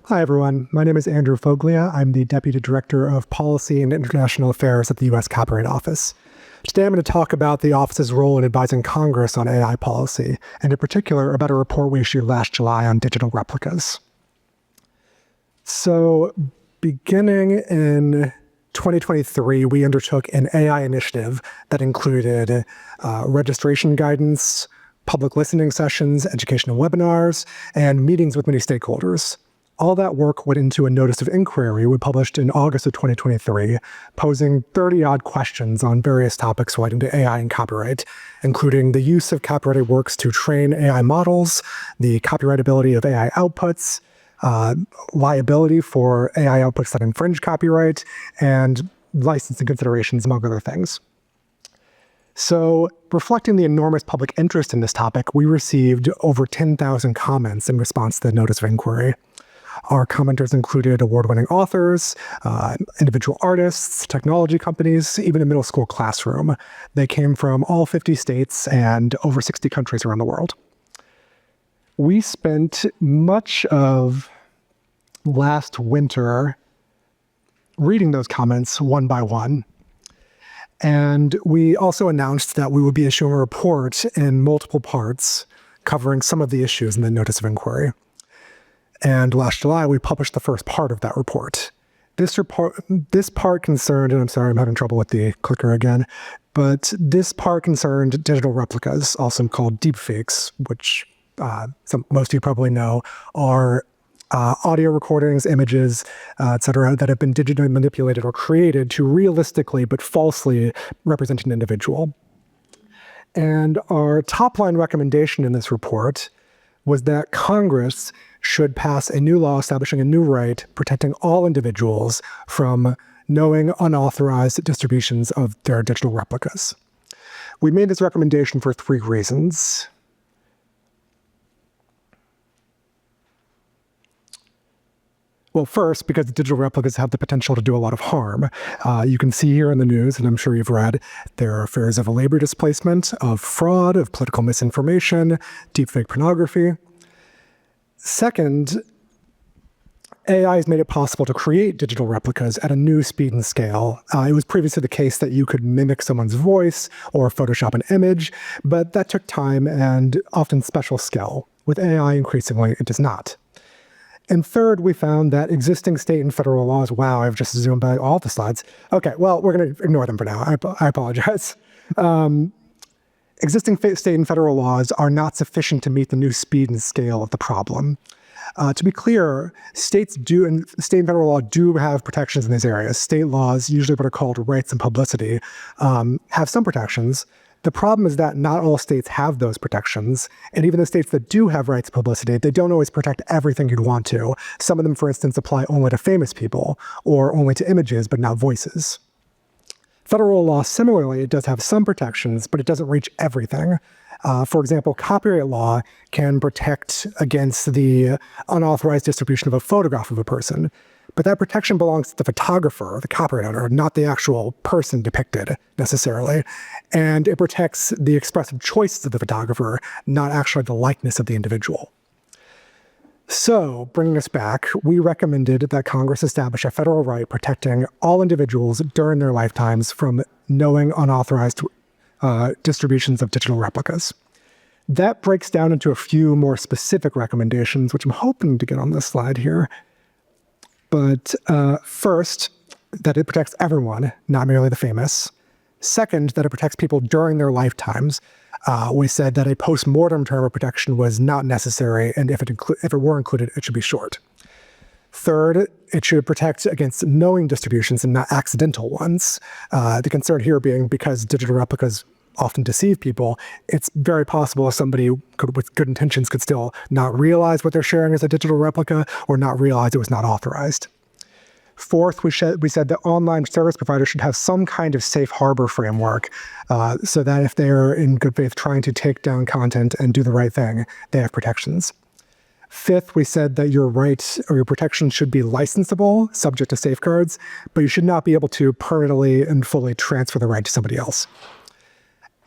Hi, everyone. My name is Andrew Foglia. I'm the Deputy Director of Policy and International Affairs at the U.S. Copyright Office. Today, I'm going to talk about the office's role in advising Congress on AI policy, and in particular, about a report we issued last July on digital replicas. So, beginning in 2023, we undertook an AI initiative that included registration guidance, public listening sessions, educational webinars, and meetings with many stakeholders. All that work went into a notice of inquiry we published in August of 2023, posing 30-odd questions on various topics relating to AI and copyright, including the use of copyrighted works to train AI models, the copyrightability of AI outputs, liability for AI outputs that infringe copyright, and licensing considerations, among other things. So, reflecting the enormous public interest in this topic, we received over 10,000 comments in response to the notice of inquiry. Our commenters included award-winning authors, individual artists, technology companies, even a middle school classroom. They came from all 50 states and over 60 countries around the world. We spent much of last winter reading those comments one by one. And we also announced that we would be issuing a report in multiple parts covering some of the issues in the notice of inquiry. And last July, we published the first part of that report. This part concerned, and I'm sorry, I'm having trouble with the clicker again, but this part concerned digital replicas, also called deepfakes, which most of you probably know are audio recordings, images, et cetera, that have been digitally manipulated or created to realistically but falsely represent an individual. And our top-line recommendation in this report was that Congress should pass a new law establishing a new right protecting all individuals from knowing unauthorized distributions of their digital replicas. We made this recommendation for 3 reasons. Well, first, because digital replicas have the potential to do a lot of harm. You can see here in the news, and I'm sure you've read, there are fears of labor displacement, of fraud, of political misinformation, deepfake pornography. Second, AI has made it possible to create digital replicas at a new speed and scale. It was previously the case that you could mimic someone's voice or Photoshop an image, but that took time and often special skill. With AI, increasingly, it does not. And third, we found that existing state and federal laws, wow, I've just zoomed by all the slides. Okay, well, we're going to ignore them for now. I apologize. Existing state and federal laws are not sufficient to meet the new speed and scale of the problem. To be clear, state and federal law do have protections in these areas. State laws, usually what are called rights and publicity, have some protections. The problem is that not all states have those protections, and even the states that do have rights and publicity, they don't always protect everything you'd want to. Some of them, for instance, apply only to famous people, or only to images, but not voices. Federal law, similarly, does have some protections, but it doesn't reach everything. For example, copyright law can protect against the unauthorized distribution of a photograph of a person, but that protection belongs to the photographer, the copyright owner, not the actual person depicted, necessarily. And it protects the expressive choices of the photographer, not actually the likeness of the individual. So, bringing us back, we recommended that Congress establish a federal right protecting all individuals during their lifetimes from knowing unauthorized distributions of digital replicas. That breaks down into a few more specific recommendations, which I'm hoping to get on this slide here. But first, that it protects everyone, not merely the famous. Second, that it protects people during their lifetimes. We said that a post-mortem term of protection was not necessary, and if it were included, it should be short. Third, it should protect against knowing distributions and not accidental ones. The concern here being because digital replicas often deceive people, it's very possible somebody with good intentions could still not realize what they're sharing as a digital replica or not realize it was not authorized. Fourth, we said that online service providers should have some kind of safe harbor framework so that if they're in good faith trying to take down content and do the right thing, they have protections. Fifth, we said that your rights or your protection should be licensable, subject to safeguards, but you should not be able to permanently and fully transfer the right to somebody else.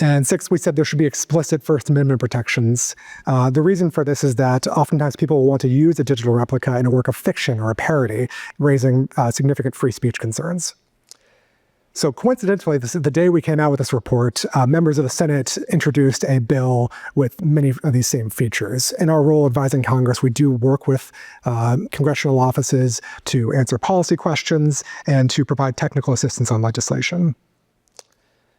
And 6, we said there should be explicit First Amendment protections. The reason for this is that oftentimes people will want to use a digital replica in a work of fiction or a parody, raising significant free speech concerns. So coincidentally, this is the day we came out with this report, members of the Senate introduced a bill with many of these same features. In our role advising Congress, we do work with congressional offices to answer policy questions and to provide technical assistance on legislation.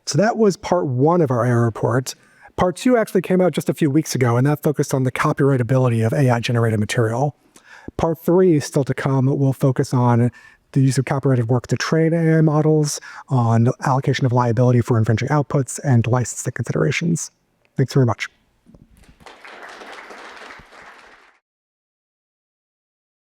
So that was part 1 of our AI report. Part 2 actually came out just a few weeks ago, and that focused on the copyrightability of AI-generated material. Part 3, still to come, will focus on the use of copyrighted work to train AI models, on allocation of liability for infringing outputs, and licensing considerations. Thanks very much.